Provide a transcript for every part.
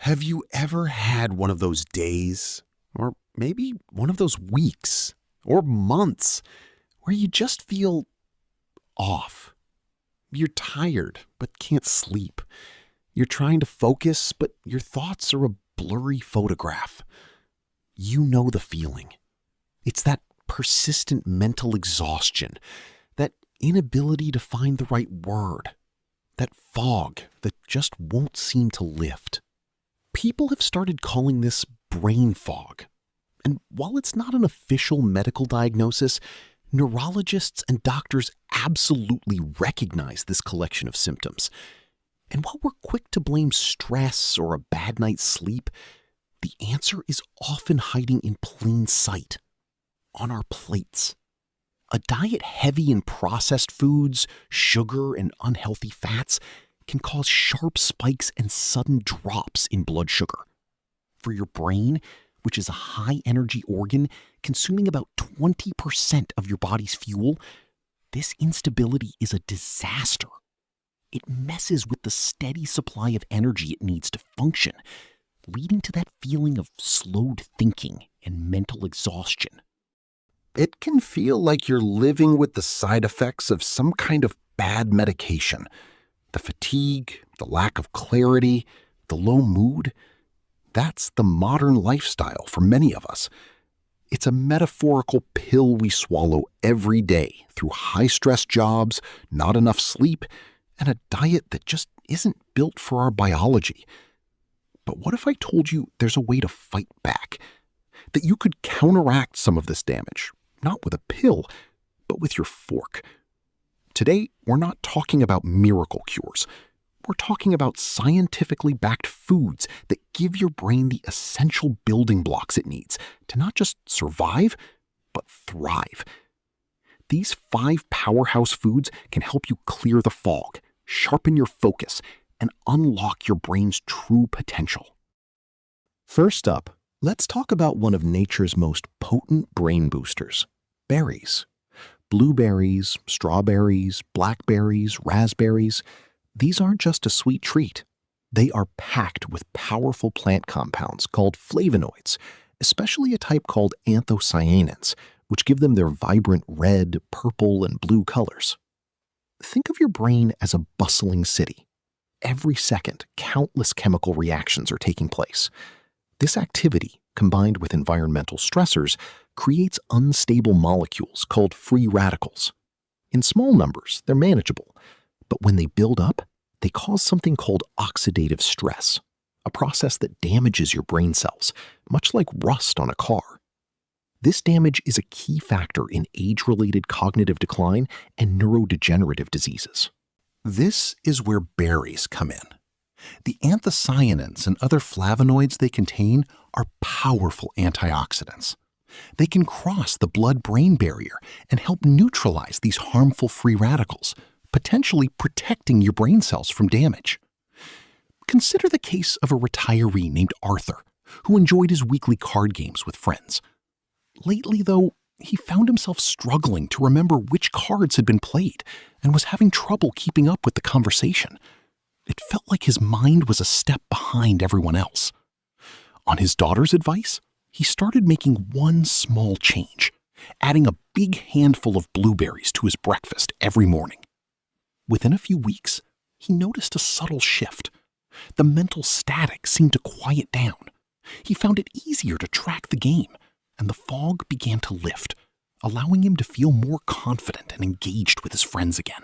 Have you ever had one of those days, or maybe one of those weeks, or months, where you just feel off? You're tired, but can't sleep. You're trying to focus, but your thoughts are a blurry photograph. You know the feeling. It's that persistent mental exhaustion, that inability to find the right word, that fog that just won't seem to lift. People have started calling this brain fog. And while it's not an official medical diagnosis, neurologists and doctors absolutely recognize this collection of symptoms. And while we're quick to blame stress or a bad night's sleep, the answer is often hiding in plain sight, on our plates. A diet heavy in processed foods, sugar, and unhealthy fats can cause sharp spikes and sudden drops in blood sugar. For your brain, which is a high-energy organ consuming about 20% of your body's fuel, this instability is a disaster. It messes with the steady supply of energy it needs to function, leading to that feeling of slowed thinking and mental exhaustion. It can feel like you're living with the side effects of some kind of bad medication. The fatigue, the lack of clarity, the low mood. That's the modern lifestyle for many of us. It's a metaphorical pill we swallow every day through high-stress jobs, not enough sleep, and a diet that just isn't built for our biology. But what if I told you there's a way to fight back? That you could counteract some of this damage, not with a pill, but with your fork. Today, we're not talking about miracle cures. We're talking about scientifically backed foods that give your brain the essential building blocks it needs to not just survive, but thrive. These 5 powerhouse foods can help you clear the fog, sharpen your focus, and unlock your brain's true potential. First up, let's talk about one of nature's most potent brain boosters, berries. Blueberries, strawberries, blackberries, raspberries, these aren't just a sweet treat. They are packed with powerful plant compounds called flavonoids, especially a type called anthocyanins, which give them their vibrant red, purple, and blue colors. Think of your brain as a bustling city. Every second, countless chemical reactions are taking place. This activity, combined with environmental stressors, creates unstable molecules called free radicals. In small numbers, they're manageable, but when they build up, they cause something called oxidative stress, a process that damages your brain cells, much like rust on a car. This damage is a key factor in age-related cognitive decline and neurodegenerative diseases. This is where berries come in. The anthocyanins and other flavonoids they contain are powerful antioxidants. They can cross the blood-brain barrier and help neutralize these harmful free radicals, potentially protecting your brain cells from damage. Consider the case of a retiree named Arthur, who enjoyed his weekly card games with friends. Lately, though, he found himself struggling to remember which cards had been played and was having trouble keeping up with the conversation. It felt like his mind was a step behind everyone else. On his daughter's advice, he started making one small change, adding a big handful of blueberries to his breakfast every morning. Within a few weeks, he noticed a subtle shift. The mental static seemed to quiet down. He found it easier to track the game, and the fog began to lift, allowing him to feel more confident and engaged with his friends again.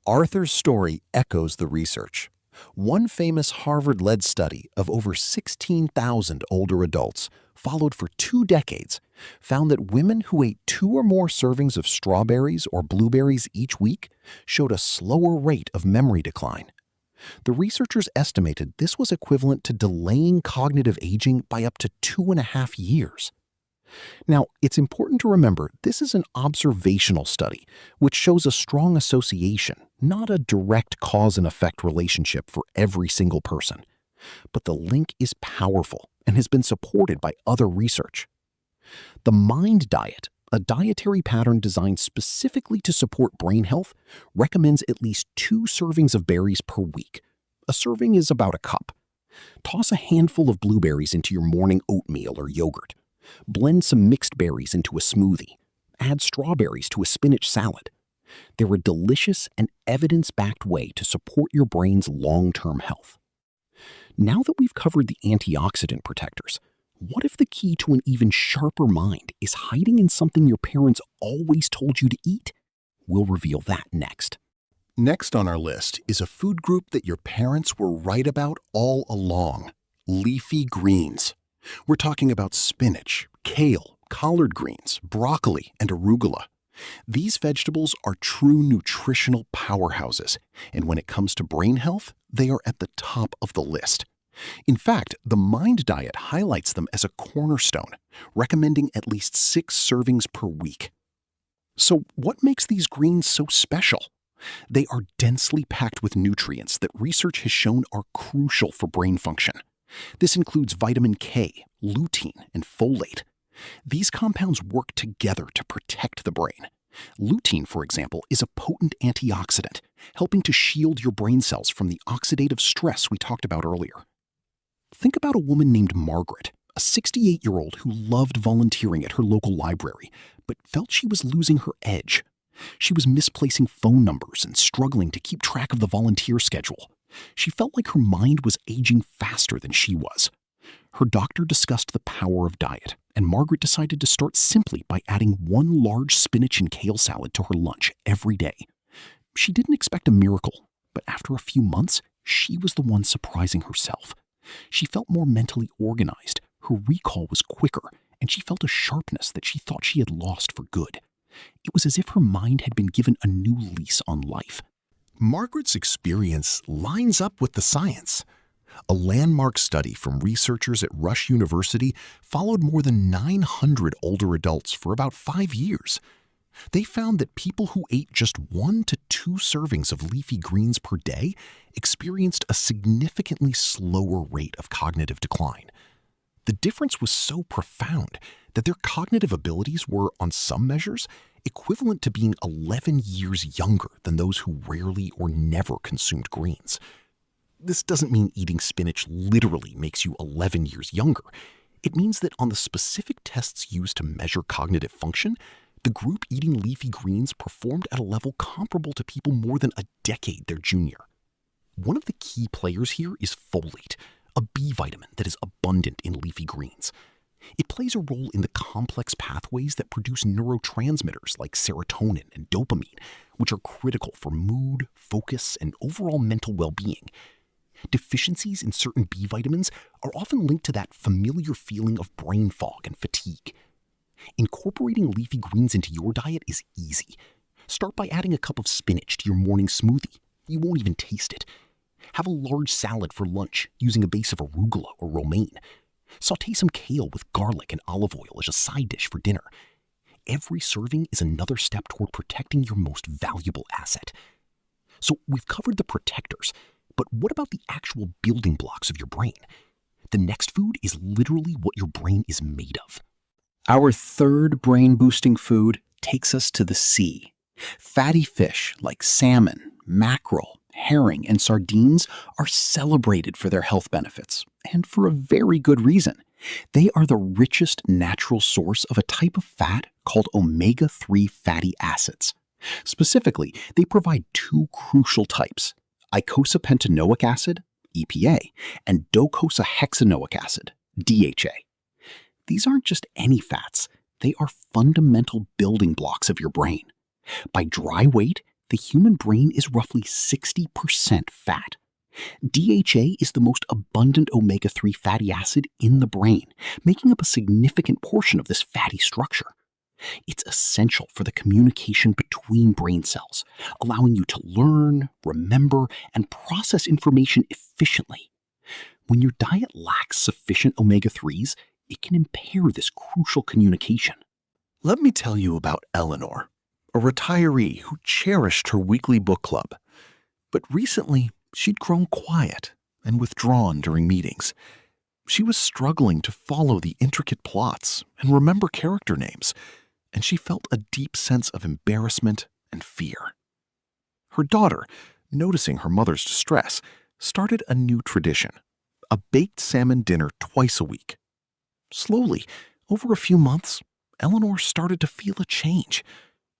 Arthur's story echoes the research. One famous Harvard-led study of over 16,000 older adults, followed for 2 decades, found that women who ate 2 or more servings of strawberries or blueberries each week showed a slower rate of memory decline. The researchers estimated this was equivalent to delaying cognitive aging by up to 2.5 years. Now, it's important to remember this is an observational study, which shows a strong association, not a direct cause and effect relationship for every single person. But the link is powerful and has been supported by other research. The MIND diet, a dietary pattern designed specifically to support brain health, recommends at least 2 servings of berries per week. A serving is about a cup. Toss a handful of blueberries into your morning oatmeal or yogurt. Blend some mixed berries into a smoothie. Add strawberries to a spinach salad. They're a delicious and evidence-backed way to support your brain's long-term health. Now that we've covered the antioxidant protectors, what if the key to an even sharper mind is hiding in something your parents always told you to eat? We'll reveal that next. Next on our list is a food group that your parents were right about all along: leafy greens. We're talking about spinach, kale, collard greens, broccoli, and arugula. These vegetables are true nutritional powerhouses, and when it comes to brain health, they are at the top of the list. In fact, the Mind Diet highlights them as a cornerstone, recommending at least 6 servings per week. So what makes these greens so special? They are densely packed with nutrients that research has shown are crucial for brain function. This includes vitamin K, lutein, and folate. These compounds work together to protect the brain. Lutein, for example, is a potent antioxidant, helping to shield your brain cells from the oxidative stress we talked about earlier. Think about a woman named Margaret, a 68-year-old who loved volunteering at her local library, but felt she was losing her edge. She was misplacing phone numbers and struggling to keep track of the volunteer schedule. She felt like her mind was aging faster than she was. Her doctor discussed the power of diet, and Margaret decided to start simply by adding 1 large spinach and kale salad to her lunch every day. She didn't expect a miracle, but after a few months, she was the one surprising herself. She felt more mentally organized, her recall was quicker, and she felt a sharpness that she thought she had lost for good. It was as if her mind had been given a new lease on life. Margaret's experience lines up with the science. A landmark study from researchers at Rush University followed more than 900 older adults for about 5 years. They found that people who ate just 1 to 2 servings of leafy greens per day experienced a significantly slower rate of cognitive decline. The difference was so profound that their cognitive abilities were, on some measures, equivalent to being 11 years younger than those who rarely or never consumed greens. This doesn't mean eating spinach literally makes you 11 years younger. It means that on the specific tests used to measure cognitive function, the group eating leafy greens performed at a level comparable to people more than a decade their junior. One of the key players here is folate, a B vitamin that is abundant in leafy greens. It plays a role in the complex pathways that produce neurotransmitters like serotonin and dopamine, which are critical for mood, focus, and overall mental well-being. Deficiencies in certain B vitamins are often linked to that familiar feeling of brain fog and fatigue. Incorporating leafy greens into your diet is easy. Start by adding a cup of spinach to your morning smoothie. You won't even taste it. Have a large salad for lunch using a base of arugula or romaine. Sauté some kale with garlic and olive oil as a side dish for dinner. Every serving is another step toward protecting your most valuable asset. So we've covered the protectors, but what about the actual building blocks of your brain? The next food is literally what your brain is made of. Our third brain-boosting food takes us to the sea. Fatty fish like salmon, mackerel, herring, and sardines are celebrated for their health benefits, and for a very good reason. They are the richest natural source of a type of fat called omega-3 fatty acids. Specifically, they provide 2 crucial types: eicosapentaenoic acid, EPA, and docosahexaenoic acid, DHA. These aren't just any fats, they are fundamental building blocks of your brain. By dry weight, the human brain is roughly 60% fat. DHA is the most abundant omega-3 fatty acid in the brain, making up a significant portion of this fatty structure. It's essential for the communication between brain cells, allowing you to learn, remember, and process information efficiently. When your diet lacks sufficient omega-3s, it can impair this crucial communication. Let me tell you about Eleanor, a retiree who cherished her weekly book club. But recently, she'd grown quiet and withdrawn during meetings. She was struggling to follow the intricate plots and remember character names, and she felt a deep sense of embarrassment and fear. Her daughter, noticing her mother's distress, started a new tradition: a baked salmon dinner twice a week. Slowly, over a few months, Eleanor started to feel a change.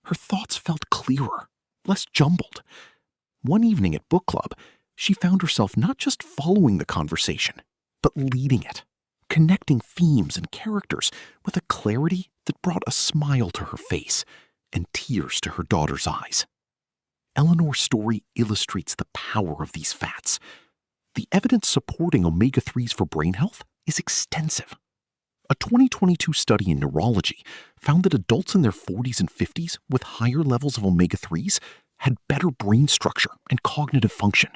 Her thoughts felt clearer, less jumbled. One evening at book club, she found herself not just following the conversation, but leading it, connecting themes and characters with a clarity that brought a smile to her face and tears to her daughter's eyes. Eleanor's story illustrates the power of these fats. The evidence supporting omega-3s for brain health is extensive. A 2022 study in neurology found that adults in their 40s and 50s with higher levels of omega-3s had better brain structure and cognitive function.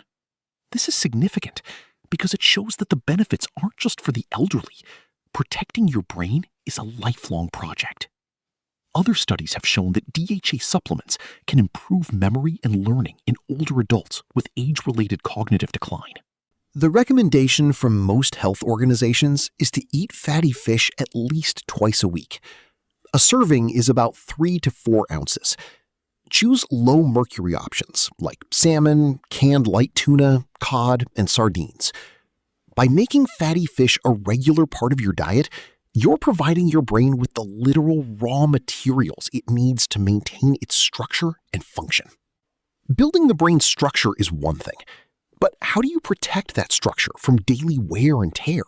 This is significant because it shows that the benefits aren't just for the elderly. Protecting your brain is a lifelong project. Other studies have shown that DHA supplements can improve memory and learning in older adults with age-related cognitive decline. The recommendation from most health organizations is to eat fatty fish at least twice a week. A serving is about 3 to 4 ounces. Choose low-mercury options like salmon, canned light tuna, cod, and sardines. By making fatty fish a regular part of your diet, you're providing your brain with the literal raw materials it needs to maintain its structure and function. Building the brain's structure is one thing, but how do you protect that structure from daily wear and tear?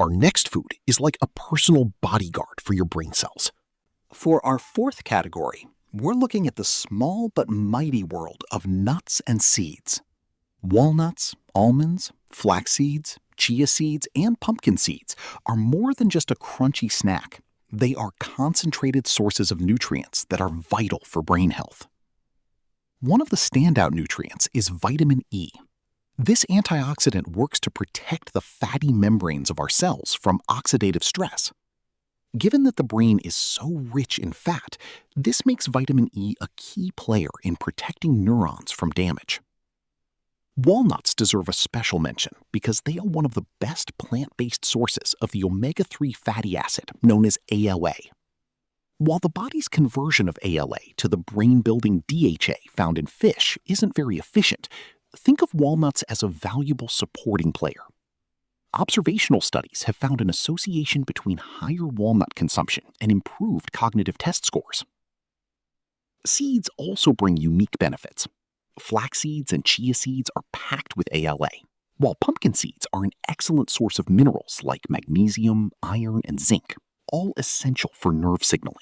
Our next food is like a personal bodyguard for your brain cells. For our fourth category, we're looking at the small but mighty world of nuts and seeds. Walnuts, almonds, flax seeds, chia seeds, and pumpkin seeds are more than just a crunchy snack. They are concentrated sources of nutrients that are vital for brain health. One of the standout nutrients is vitamin E. This antioxidant works to protect the fatty membranes of our cells from oxidative stress. Given that the brain is so rich in fat, this makes vitamin E a key player in protecting neurons from damage. Walnuts deserve a special mention because they are one of the best plant-based sources of the omega-3 fatty acid known as ALA. While the body's conversion of ALA to the brain-building DHA found in fish isn't very efficient, think of walnuts as a valuable supporting player. Observational studies have found an association between higher walnut consumption and improved cognitive test scores. Seeds also bring unique benefits. Flax seeds and chia seeds are packed with ALA, while pumpkin seeds are an excellent source of minerals like magnesium, iron, and zinc, all essential for nerve signaling.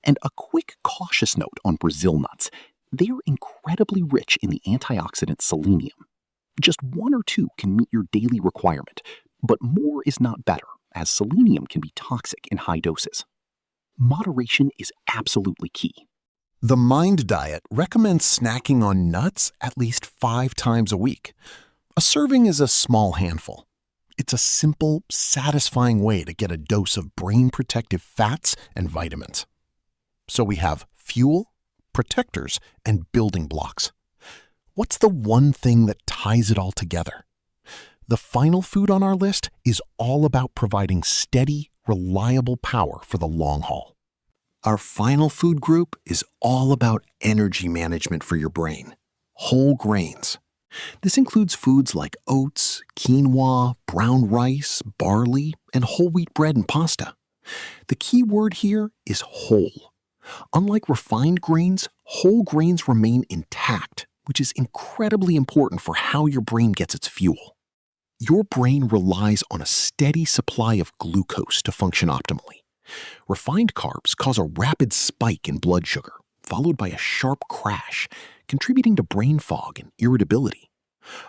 And a quick cautious note on Brazil nuts. They are incredibly rich in the antioxidant selenium. Just 1 or 2 can meet your daily requirement, but more is not better, as selenium can be toxic in high doses. Moderation is absolutely key. The Mind Diet recommends snacking on nuts at least 5 times a week. A serving is a small handful. It's a simple, satisfying way to get a dose of brain-protective fats and vitamins. So we have fuel, protectors, and building blocks. What's the one thing that ties it all together? The final food on our list is all about providing steady, reliable power for the long haul. Our final food group is all about energy management for your brain. Whole grains. This includes foods like oats, quinoa, brown rice, barley, and whole wheat bread and pasta. The key word here is whole. Unlike refined grains, whole grains remain intact, which is incredibly important for how your brain gets its fuel. Your brain relies on a steady supply of glucose to function optimally. Refined carbs cause a rapid spike in blood sugar, followed by a sharp crash, contributing to brain fog and irritability.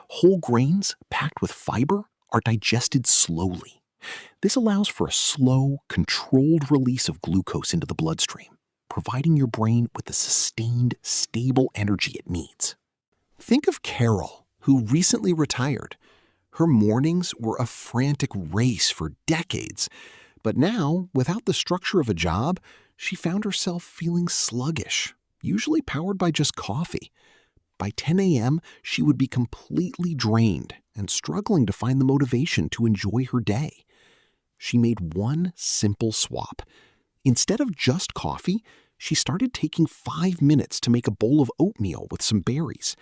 Whole grains, packed with fiber, are digested slowly. This allows for a slow, controlled release of glucose into the bloodstream, providing your brain with the sustained, stable energy it needs. Think of Carol, who recently retired. Her mornings were a frantic race for decades. But now, without the structure of a job, she found herself feeling sluggish, usually powered by just coffee. By 10 a.m., she would be completely drained and struggling to find the motivation to enjoy her day. She made one simple swap. Instead of just coffee, she started taking 5 minutes to make a bowl of oatmeal with some berries.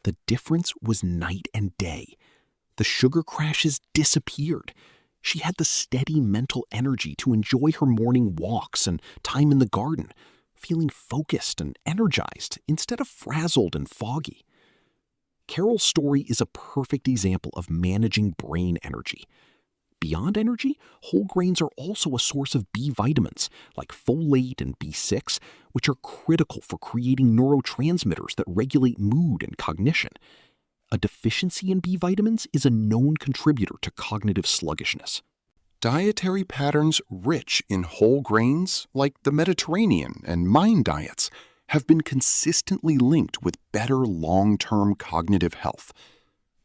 The difference was night and day. The sugar crashes disappeared. She had the steady mental energy to enjoy her morning walks and time in the garden, feeling focused and energized instead of frazzled and foggy. Carol's story is a perfect example of managing brain energy. Beyond energy, whole grains are also a source of B vitamins like folate and B6, which are critical for creating neurotransmitters that regulate mood and cognition. A deficiency in B vitamins is a known contributor to cognitive sluggishness. Dietary patterns rich in whole grains, like the Mediterranean and Mind diets, have been consistently linked with better long-term cognitive health.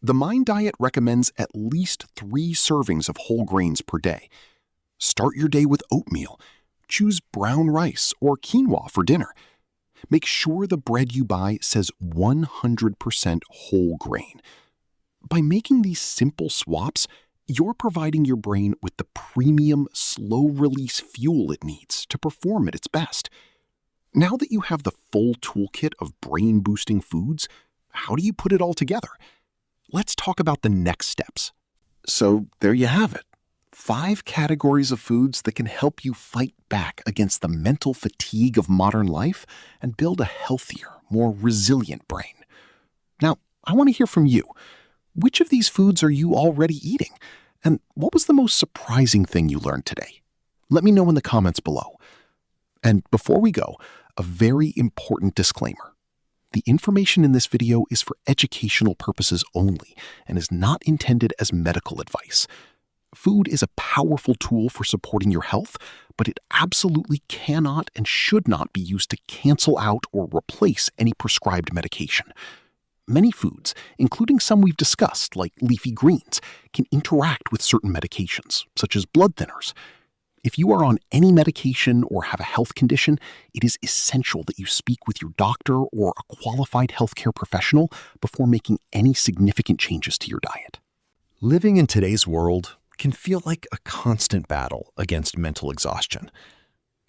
The Mind diet recommends at least 3 servings of whole grains per day. Start your day with oatmeal. Choose brown rice or quinoa for dinner. Make sure the bread you buy says 100% whole grain. By making these simple swaps, you're providing your brain with the premium, slow-release fuel it needs to perform at its best. Now that you have the full toolkit of brain-boosting foods, how do you put it all together? Let's talk about the next steps. So there you have it. 5 categories of foods that can help you fight back against the mental fatigue of modern life and build a healthier, more resilient brain. Now, I want to hear from you. Which of these foods are you already eating? And what was the most surprising thing you learned today? Let me know in the comments below. And before we go, a very important disclaimer. The information in this video is for educational purposes only and is not intended as medical advice. Food is a powerful tool for supporting your health, but it absolutely cannot and should not be used to cancel out or replace any prescribed medication. Many foods, including some we've discussed, like leafy greens, can interact with certain medications, such as blood thinners. If you are on any medication or have a health condition, it is essential that you speak with your doctor or a qualified healthcare professional before making any significant changes to your diet. Living in today's world can feel like a constant battle against mental exhaustion.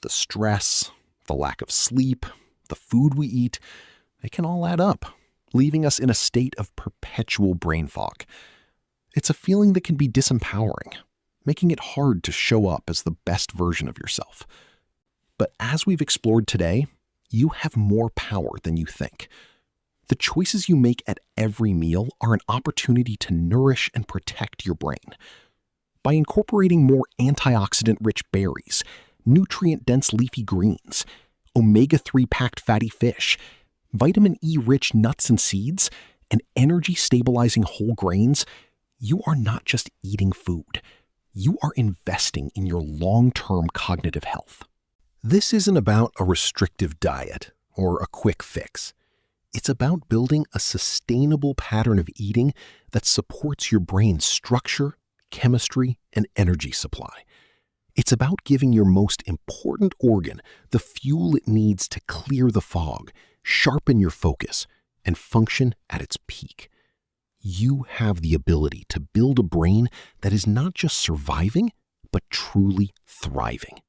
The stress, the lack of sleep, the food we eat, they can all add up, leaving us in a state of perpetual brain fog. It's a feeling that can be disempowering, making it hard to show up as the best version of yourself. But as we've explored today, you have more power than you think. The choices you make at every meal are an opportunity to nourish and protect your brain. By incorporating more antioxidant-rich berries, nutrient-dense leafy greens, omega-3 packed fatty fish, vitamin E-rich nuts and seeds, and energy-stabilizing whole grains, you are not just eating food. You are investing in your long-term cognitive health. This isn't about a restrictive diet or a quick fix. It's about building a sustainable pattern of eating that supports your brain's structure, chemistry, and energy supply. It's about giving your most important organ the fuel it needs to clear the fog, sharpen your focus, and function at its peak. You have the ability to build a brain that is not just surviving, but truly thriving.